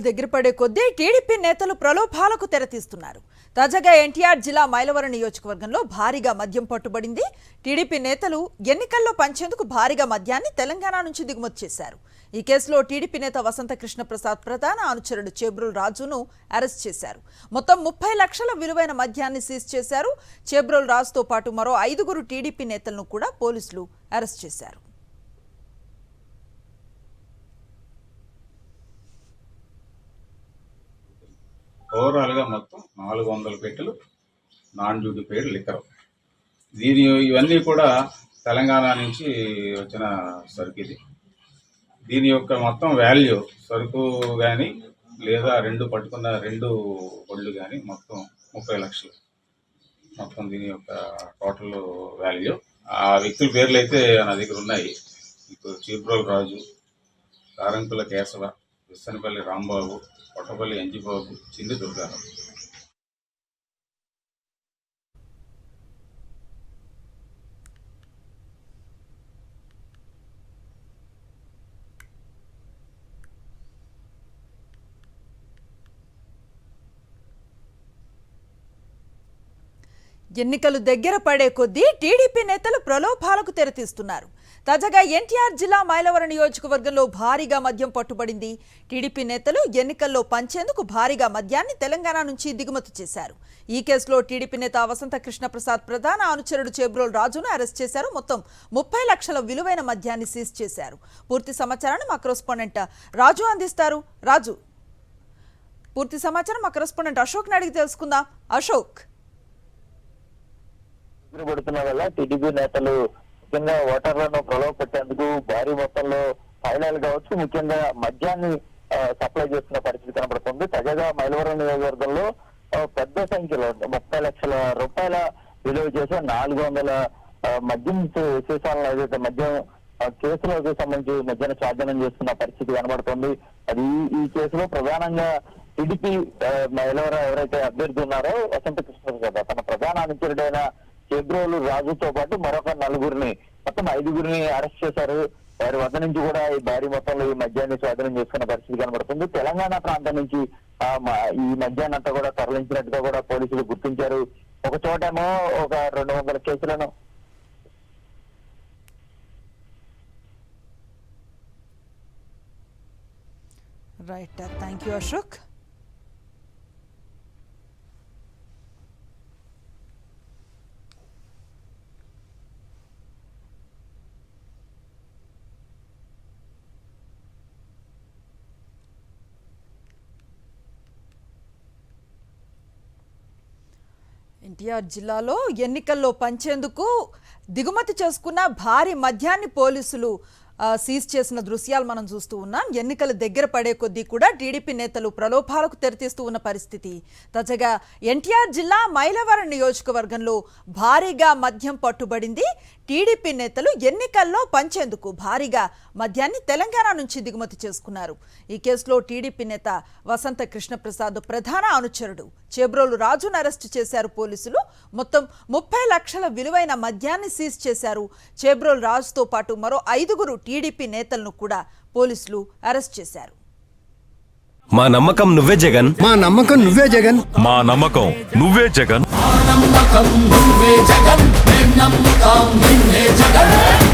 ఎన్నికలు దగ్గర పడే కొద్దీ టీడీపీ నేతలు ప్రలోభాలకు తెరతీస్తున్నారు. తాజాగా ఎన్టీఆర్ జిల్లా మైలవరం నియోజకవర్గంలో భారీగా మద్యం పట్టుబడింది. టీడీపీ నేతలు ఎన్నికల్లో పంచేందుకు భారీగా మద్యాన్ని తెలంగాణ నుంచి దిగుమతి చేశారు. ఈ కేసులో టీడీపీ నేత వసంత కృష్ణ ప్రసాద్ ప్రధాన అనుచరుడు చేబ్రోలు రాజును అరెస్ట్ చేశారు. మొత్తం 30 లక్షల విలువైన మద్యాన్ని సీజ్ చేశారు. చేబ్రోలు రాజుతో పాటు మరో 5 టీడీపీ నేతలను కూడా పోలీసులు అరెస్ట్ చేశారు. ఓవరాల్గా మొత్తం 400 పెట్టెలు నాన్ డ్యూటీ పెయిడ్ లిక్కర్. ఇవన్నీ కూడా తెలంగాణ నుంచి వచ్చిన సరుకు. దీని యొక్క మొత్తం వాల్యూ సరుకు కానీ లేదా పట్టుకున్న 2 బళ్ళు కానీ మొత్తం 30 లక్షలు మొత్తం దీని యొక్క టోటల్ వాల్యూ. ఆ వ్యక్తుల పేర్లు అయితే నా దగ్గర ఉన్నాయి. ఇప్పుడు చేబ్రోలు రాజు, కారంకుల కేశవ, విస్సనపల్లి రాంబాబు, కొట్టపల్లి ఎంజిబాబు, చింది దుర్గారావు. ఎన్నికలు దగ్గర పడే కొద్దీ టీడీపీ నేతలు ప్రలోభాలకు తెరతీస్తున్నారు. తాజాగా ఎన్టీఆర్ జిల్లా మైలవరం నియోజకవర్గంలో భారీగా మద్యం పట్టుబడింది. టీడీపీ నేతలు ఎన్నికల్లో పంచేందుకు భారీగా మద్యాన్ని తెలంగాణ నుంచి దిగుమతి చేశారు. ఈ కేసులో టీడీపీ నేత వసంత కృష్ణ ప్రసాద్ ప్రధాన అనుచరుడు చేబ్రోలు రాజును అరెస్ట్ చేశారు. మొత్తం 30 లక్షల విలువైన మద్యాన్ని సీజ్ చేశారు. పూర్తి సమాచారాన్ని మా కరెస్పాండెంట్ రాజు అందిస్తారు. రాజు, పూర్తి సమాచారం మా కరెస్పాండెంట్ అశోక్ అడిగి తెలుసుకుందాం. అశోక్, పడుతున్న వల్ల టీడీపీ నేతలు ముఖ్యంగా ఓటర్లను ప్రలోభ పెట్టేందుకు భారీ మొత్తంలో ఫైనాలు కావచ్చు, ముఖ్యంగా మద్యాన్ని సప్లై చేస్తున్న పరిస్థితి కనబడుతుంది. తాజాగా మైలవరం నియోజకవర్గంలో పెద్ద సంఖ్యలో 30 లక్షల రూపాయల విలువ చేసే 400 మద్యం సీసాలను ఏదైతే మద్యం కేసులకు సంబంధించి మద్యాన్ని స్వాధీనం చేస్తున్న పరిస్థితి కనబడుతుంది. అది ఈ కేసులో ప్రధానంగా టీడీపీ మైలవరం ఎవరైతే అభ్యర్థి ఉన్నారో వసంత కృష్ణ కదా తన ప్రధాన అనుచరుడైన చేబ్రోలు రాజుతో పాటు మరొక 4 మొత్తం 5 అరెస్ట్ చేశారు. వారి వద్ద నుంచి కూడా ఈ భారీ మొత్తంలో ఈ మద్యాన్ని స్వాధీనం చేసుకున్న పరిస్థితి కనబడుతుంది. తెలంగాణ ప్రాంతం నుంచి ఈ మద్యాన్ని అంతా కూడా తరలించినట్టుగా కూడా పోలీసులు గుర్తించారు. ఒక చోటేమో ఒక 200 కేసులను right, thank you Ashok. NTR జిల్లాలో ఎన్నికల్లో పంచేందుకు దిగుమతి చేసుకున్న భారీ మద్యాన్ని పోలీసులు సీజ్ చేసిన దృశ్యాలు మనం చూస్తూ ఉన్నాం. ఎన్నికలు దగ్గర పడే కొద్దీ కూడా టీడీపీ నేతలు ప్రలోభాలకు తెరతీస్తూ ఉన్న పరిస్థితి. తాజాగా ఎన్టీఆర్ జిల్లా మైలవరం నియోజకవర్గంలో భారీగా మద్యం పట్టుబడింది. టీడీపీ నేతలు ఎన్నికల్లో పంచేందుకు భారీగా మద్యాన్ని తెలంగాణ నుంచి దిగుమతి చేసుకున్నారు. ఈ కేసులో టీడీపీ నేత వసంత కృష్ణ ప్రసాద్ ప్రధాన అనుచరుడు చేబ్రోలు రాజును అరెస్టు చేశారు పోలీసులు. మొత్తం 30 లక్షల విలువైన మద్యాన్ని సీజ్ చేశారు. చేబ్రోలు రాజుతో పాటు మరో 5 టీడీపీ నేతలను కూడా పోలీసులు అరెస్ట్ చేశారు. మా నమ్మకం నువ్వే జగన్, మా నమ్మకం నువ్వే జగన్, మా నమ్మకం నువ్వే జగన్, నమ్మకం నువ్వే జగన్, నమ్మకం నిన్నే జగన్.